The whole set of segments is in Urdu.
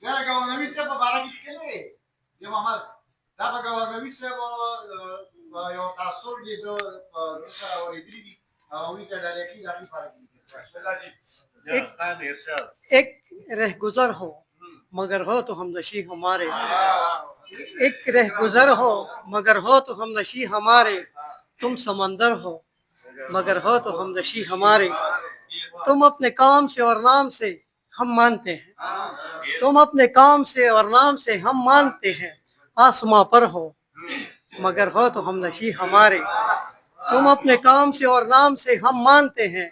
دا ګورنمنټ صاحب په باره کې لیکلي دی محمد دا په ګورنمنټ صاحب یو تاثر دی د سره ورېدلی دي هغوی ته ډالۍ کې دغې باره کې لیکلي بسم الله جی خان ارشاد ایک رہ گزر ہو مگر ہو تو ہم نشی ہمارے، ایک رہ گزر ہو مگر ہو تو ہم نشی ہمارے، تم سمندر ہو مگر ہو تو ہم نشی ہمارے، تم اپنے کام سے اور نام سے ہم مانتے ہیں، تم اپنے کام سے اور نام سے ہم مانتے ہیں، آسماں پر ہو مگر ہو تو ہم نشی ہمارے، تم اپنے کام سے اور نام سے ہم مانتے ہیں،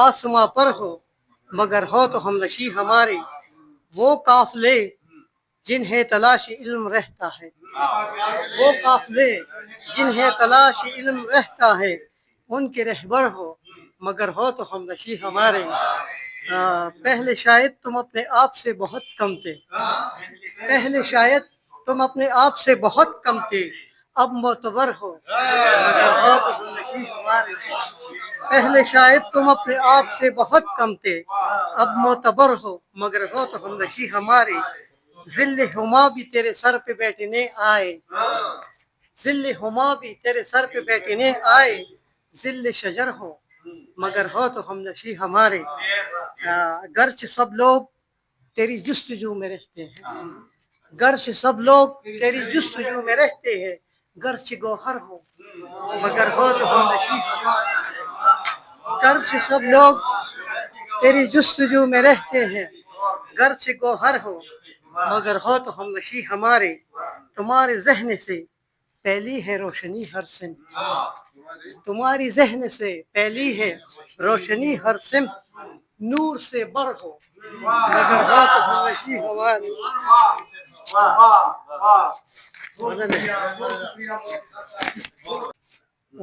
آسماں پر ہو مگر ہو تو ہم نشی ہمارے، وہ قافلے جنہیں تلاش علم رہتا ہے، وہ قافلے جنہیں تلاش علم رہتا ہے، ان کے رہبر ہو مگر ہو تو ہم نشی ہمارے۔ پہلے شاید تم اپنے آپ سے بہت کم تھے، پہلے شاید تم اپنے آپ سے بہت کم تھے، اب معتبر ہو مگر ہو تو ہم نشی ہمارے، پہلے شاید تم اپنے آپ سے بہت کم تھے، اب معتبر ہو مگر ہو تو ہم نشی ہمارے، ذل ہما بھی تیرے سر پہ بیٹھنے آئے، ذل ہما بھی تیرے سر پہ بیٹھنے آئے، ذل شجر ہو مگر ہو تو ہم نشی ہمارے، گرچہ سب لوگ تیری جستجو میں رہتے ہیں، گرچہ سب لوگ تیری جستجو میں رہتے ہیں، گرچہ گوہر ہو مگر ہو تو ہم نشی ہمارے، گرچہ سب لوگ تیری جستجو میں رہتے ہیں، گرچہ گوہر ہو مگر ہو تو ہم نشی ہمارے، تمہارے ذہن سے پہلی ہے روشنی ہر سمت، تمہاری ذہن سے پہلی ہے روشنی ہر سمت، نور سے بر ہو مگر ہو تو ہم نشی ہمارے۔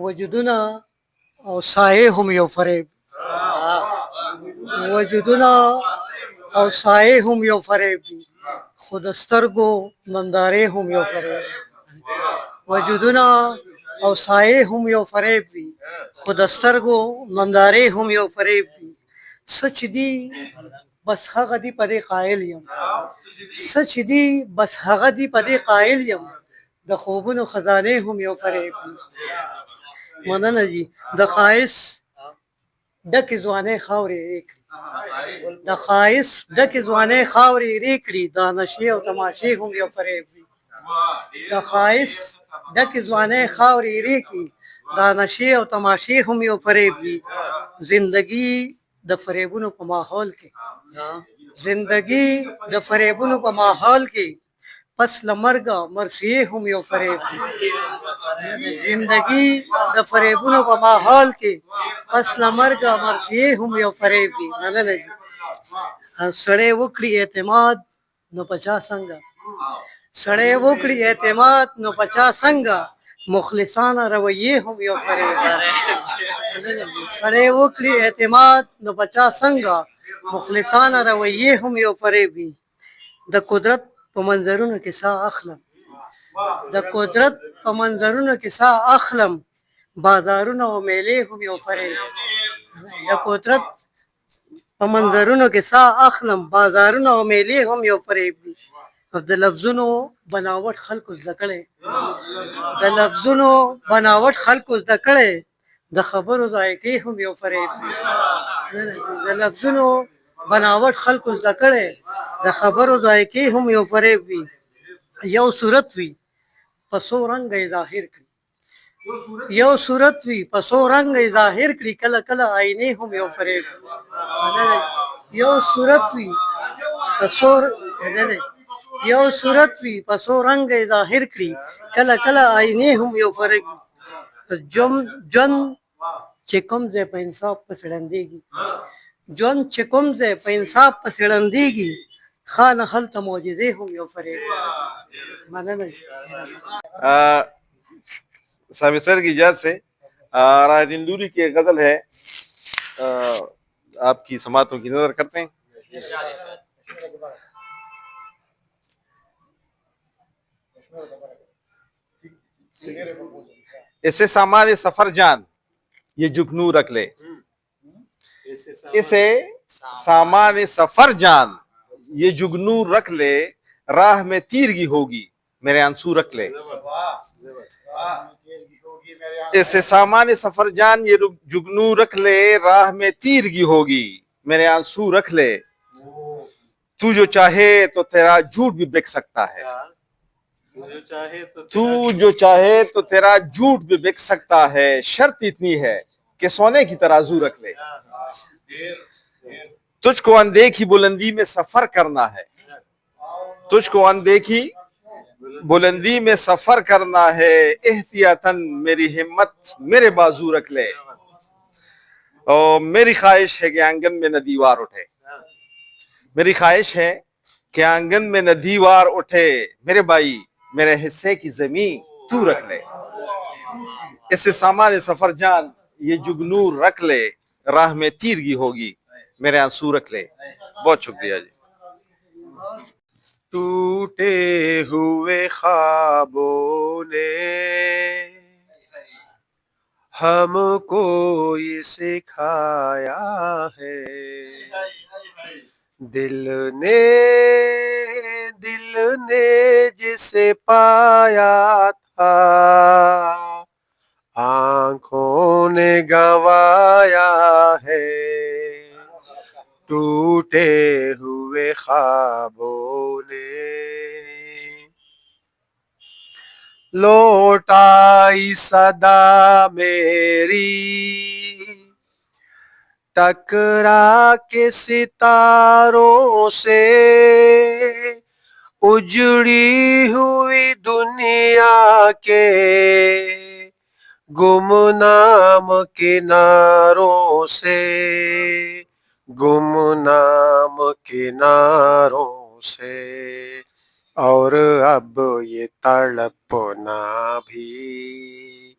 وجدنا او سائے ہم یو فریب، وجدنا او سائے ہم یو فریب، خود استرگو نندارے ہم یو فریب، وجدنا او سائے ہم یو فریب بھی، خود استرگو نندارے ہم یو فریب بھی، سچ دی بس هغه دی پدې قائل یم، سچ دی بس هغه دی پدې قائل یم، د خوبونو خزانه هم یو فریب دی۔ مننه جی، د خایس ډکې ځوانۍ خاورې ریکړي، د خایس ډکې ځوانۍ خاورې ریکړي، دا نشې او تماشې هم یو فریب دی، د خایس ډکې ځوانۍ خاورې ریکړي، دا نشې او تماشې هم یو فریب دی۔ زندگی د فریبونو په ماحول کې، زندگی د فریبونو په ماحول کې، پس لمرګه مرثیې هم یو فریب دی، زندگی د فریبونو په ماحول کې، پس لمرګه مرثیې هم یو فریب دی۔ مننه جی، سړی وکړي اعتماد نو پچا څنګه، سړی وکړي اعتماد نو پچا څنګه، مخلصانه رویې هم یو فریب دی، سړی وکړي اعتماد نو پچا څنګه، مخلصانه رویې هم یو فریب دی۔ د قدرت په منظرونو کې ساه اخلم، د قدرت په منظرونو کې ساه اخلم، بازارونه او میلې هم یو فریب دی، د قدرت په منظرونو کې ساه اخلم، بازارونه او میلې هم یو فریب دی۔ د لفظونو بناوټ خلکو زده کړی، د لفظونو بناوټ خلکو زده کړی، د خبرو ذایقې هم یو فریب دی، د لفظونو بناوټ خلکو زده کړی، د خبرو ذایقې هم یو فریب دی۔ یو صورت وي په څو رنګه یې ظاهر کړي، یو صورت وي په څو رنګه یې ظاهر کړي، کله کله آینې هم یو فریب دی، یو صورت وي په څو یو صورت وي په څو رنګه یې ظاهر کړي، کله کله آینې هم یو فریب دی۔ ژوند چې کوم ځای په انصاف پسې ړندېږي، ژوند چې کوم ځای په انصاف پسې ړندېږي، خانه هلته معجزې هم یو فریب دی۔ مننه جی۔ سامع سر کی اجازت سے راہ دندوری کی ایک غزل ہے، آپ کی سماعتوں کی نظر کرتے ہیں۔ اسے سامان سفر جان یہ جگنو رکھ لے، اسے سامان سفر جان یہ جگنو رکھ لے راہ میں تیرگی ہوگی میرے آنسو رکھ لے. ایسے سامان سفر جان یہ جگنو رکھ لے راہ میں تیرگی ہوگی میرے آنسو رکھ لے. تو جو چاہے تو تیرا جھوٹ بھی بک سکتا ہے. تو جو چاہے تو تیرا جھوٹ بھی بک سکتا ہے. شرط اتنی ہے کہ سونے کی ترازو رکھ لے. تجھ کو اندیکھی بلندی میں سفر کرنا ہے. تجھ کو اندیکھی بلندی میں سفر کرنا ہے. احتیاطاً میری ہمت میرے بازو رکھ لے. اور میری خواہش ہے کہ آنگن میں نہ دیوار اٹھے. میری خواہش ہے کہ آنگن میں نہ دیوار اٹھے. میرے بھائی میرے حصے کی زمین تو رکھ لے. اسے سامان سفر جان یہ جگنو رکھ لے راہ میں تیرگی ہوگی میرے آنسو رکھ لے. بہت شکریہ جی. ٹوٹے ہوئے خوابوں نے ہم کو یہ سکھایا ہے. دل نے جسے پایا تھا آنکھوں نے گنوایا ہے. ٹوٹے ہوئے خوابوں نے لوٹ آئی صدا میری ٹکرا کے ستاروں سے. اجڑی ہوئی دنیا کے گمنام کناروں سے. گمنام کناروں سے. اور اب یہ تڑپنا بھی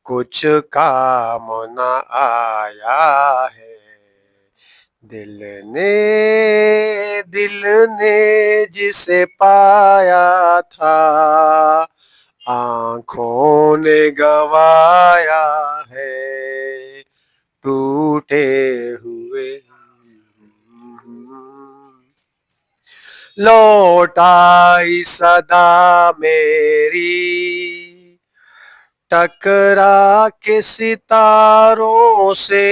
کچھ کام نہ آیا ہے. دل نے جسے پایا تھا آنکھوں نے گنوایا ہے. ٹوٹے ہوئے لوٹ آئی صدا میری ٹکرا کے ستاروں سے.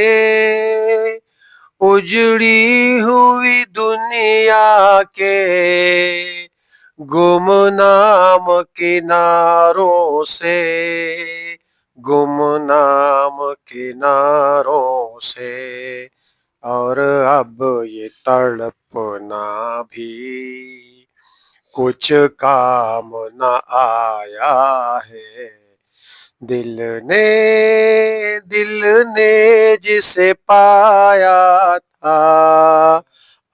اجڑی ہوئی دنیا کے گمنام کناروں سے. گمنام کناروں سے. اور اب یہ تڑپنا بھی کچھ کام نہ آیا ہے. دل نے جسے پایا تھا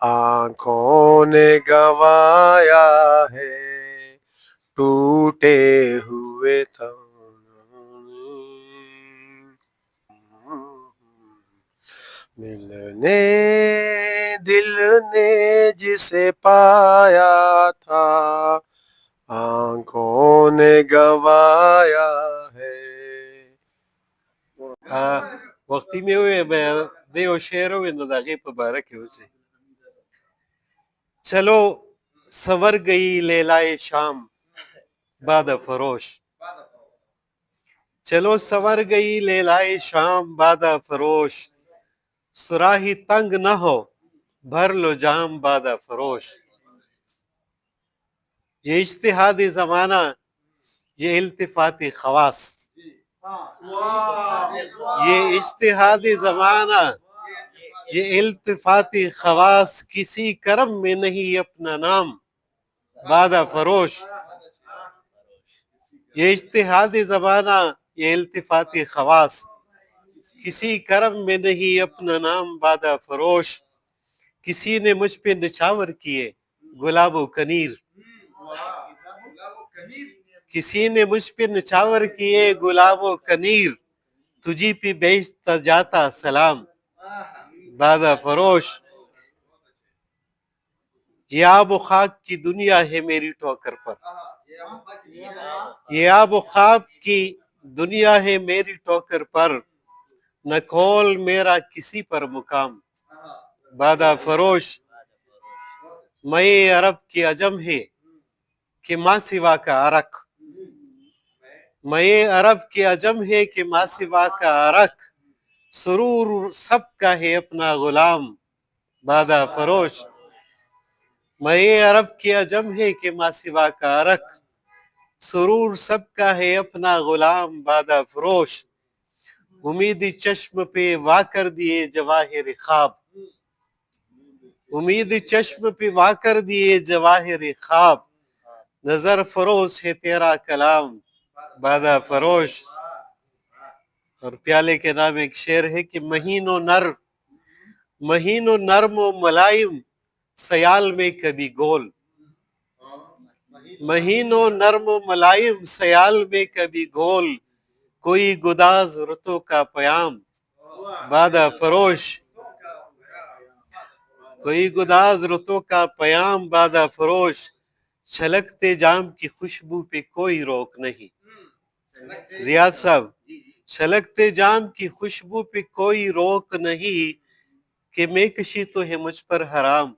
آنکھوں نے گنوایا ہے. ٹوٹے ہوئے تھا دل نے جسے پایا تھا آنکھوں نے گنوایا ہے. وختي مې وویل د یو شعر وویل نو د هغې په باره کې اوسئ. چلو سور گئی لیلائے شام باد فروش. چلو سور گئی لیلائے شام باد فروش. سراہی تنگ نہ ہو بھر لو جام باد فروش. یہ اجتہادی زمانہ یہ التفاتی خواص. یہ اجتہادی زمانہ یہ التفاتی خواص. کسی کرم میں نہیں اپنا نام بادہ فروش. یہ اجتہادی زمانہ یہ التفاتی خواص. کسی کرم میں نہیں اپنا نام بادہ فروش. کسی نے مجھ پہ نچھاور کیے گلاب و کنیر. کسی نے مجھ پہ نچھاور کیے گلاب و کنیر. تجھی پہ بیچتا جاتا سلام بادہ فروش. یہ آب و خاک کی دنیا ہے میری ٹوکر پر. یہ آب و خاک کی دنیا ہے میری ٹوکر پر. نہ کھول میرا کسی پر مقام بادہ فروش. میں عرب کی عجم ہے کہ ماں سوا کا عرق، میں عرب کی عجم ہے کہ ماں سوا کا عرق، سرور سب کا ہے اپنا غلام بادہ فروش، میں عرب کی عجم ہے کہ ماں سوا کا عرق، سرور سب کا ہے اپنا غلام بادہ فروش، امید چشم پہ وا کر دیے جواہر خواب، امید چشم پہ وا کر دیے جواہر خواب، نظر فروز ہے تیرا کلام بادہ فروش۔ اور پیالے کے نام ایک شعر ہے کہ مہین و نرم و ملائم سیال میں کبھی گول، مہین و نرم و ملائم سیال میں کبھی گول، کوئی گداز رتوں کا پیام بادہ فروش، کوئی گداز رتوں کا پیام بادہ فروش، چھلکتے جام کی خوشبو پہ کوئی روک نہیں، زیاد صاحب، چھلکتے جام کی خوشبو پہ کوئی روک نہیں، کہ میں کشی تو ہے مجھ پر حرام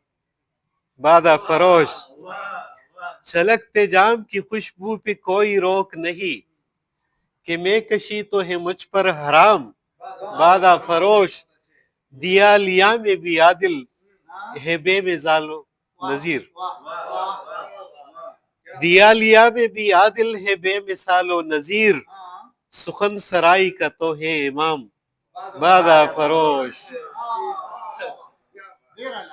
بادہ فروش، چھلکتے جام کی خوشبو پہ کوئی روک نہیں، کہ میں کشی تو ہے مجھ پر حرام بادہ فروش، دیا لیا میں بھی عادل ہے بے مثال و نظیر، دیا لیا میں بھی عادل ہے بے مثال و نظیر، سخن سرائی کا تو ہے امام بادہ فروش،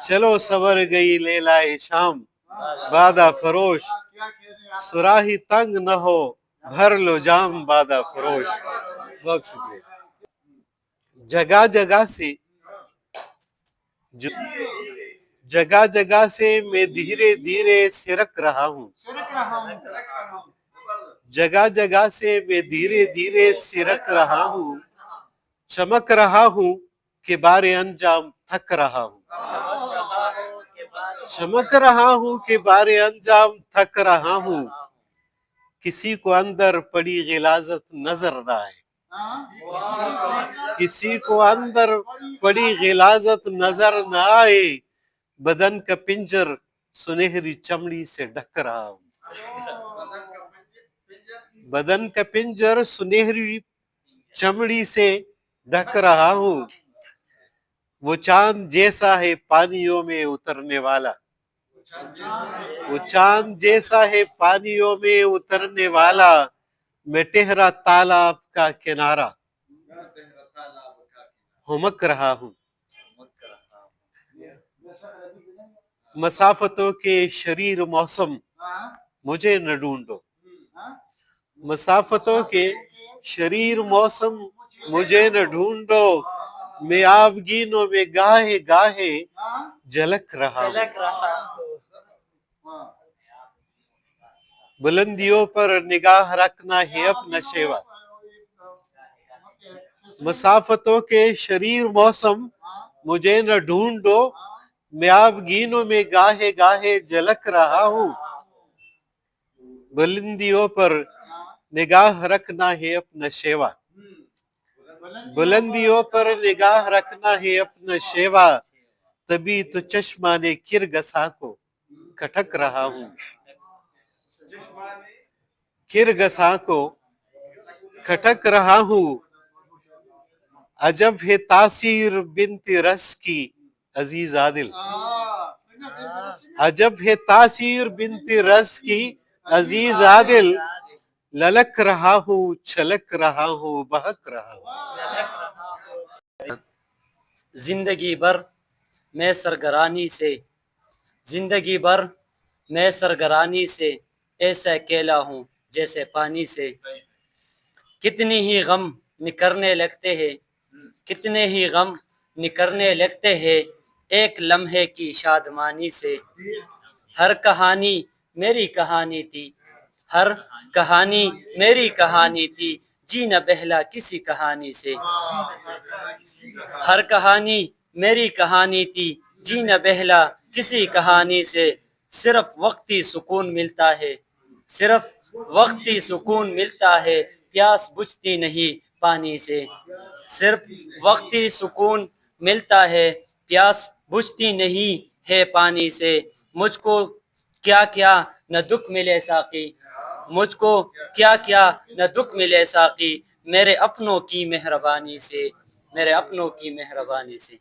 چلو سور گئی لیلائے شام بادہ فروش، سراہی تنگ نہ ہو بھر لو جام بادہ فروش۔ بہت شکریہ۔ جگہ جگہ سے میں دھیرے دھیرے سرک رہا ہوں، جگہ سے میں دھیرے دھیرے سرک رہا ہوں، چمک رہا ہوں کہ بار انجام تھک رہا ہوں، چمک رہا ہوں کہ بار انجام تھک رہا ہوں، کسی کو اندر پڑی غلاظت نظر نہ آئے، کسی کو اندر پڑی غلاظت نظر نہ آئے، بدن کا پنجر سنہری چمڑی سے ڈھک رہا ہوں، بدن کا پنجر سنہری چمڑی سے ڈھک رہا ہوں، وہ چاند جیسا ہے پانیوں میں اترنے والا، وہ چاند جیسا ہے پانیوں میں اترنے والا، میں ٹہرا تالاب کا کنارہ ہمک رہا ہوں، مسافتوں کے شریر موسم مجھے نہ ڈھونڈو، مسافتوں کے شریر موسم مجھے نہ ڈھونڈو، میں آبگینوں میں گاہے گاہے جھلک رہا ہوں، بلندیوں پر نگاہ رکھنا ہے اپنا شیوا، مسافتوں کے شریر موسم مجھے نہ ڈھونڈو، میں آبگینوں میں گاہے گاہے جھلک رہا ہوں، بلندیوں پر نگاہ رکھنا ہے اپنا شیوا، بلندیوں پر نگاہ رکھنا ہے اپنا شیوا، تبھی تو چشمان کرگساں کو کھٹک رہا ہوں، کرگساں کو کھٹک رہا ہوں، عجب ہے تاثیر بنت رس کی عزیز عادل، عجب ہے تاثیر بنت رس کی عزیز عادل، للک رہا ہوں چھلک رہا ہوں بہک رہا ہوں۔ زندگی بھر میں سرگرانی سے، زندگی بھر میں سرگرانی سے ایسا اکیلا ہوں جیسے پانی سے، کتنی ہی غم نکرنے لگتے ہیں، کتنے ہی غم نکرنے لگتے ہیں ایک لمحے کی شادمانی سے، ہر کہانی میری کہانی تھی، ہر کہانی میری کہانی تھی، جی نہ بہلا کسی کہانی سے، ہر کہانی میری کہانی تھی، جی نہ بہلا کسی کہانی سے، صرف وقتی سکون ملتا ہے، صرف وقتی سکون ملتا ہے، پیاس بجھتی نہیں پانی سے، صرف وقتی سکون ملتا ہے، پیاس بجھتی نہیں ہے پانی سے، مجھ کو کیا کیا نہ دکھ ملے ساقی مجھ کو کیا کیا نہ دکھ ملے ساقی میرے اپنوں کی مہربانی سے میرے اپنوں کی مہربانی سے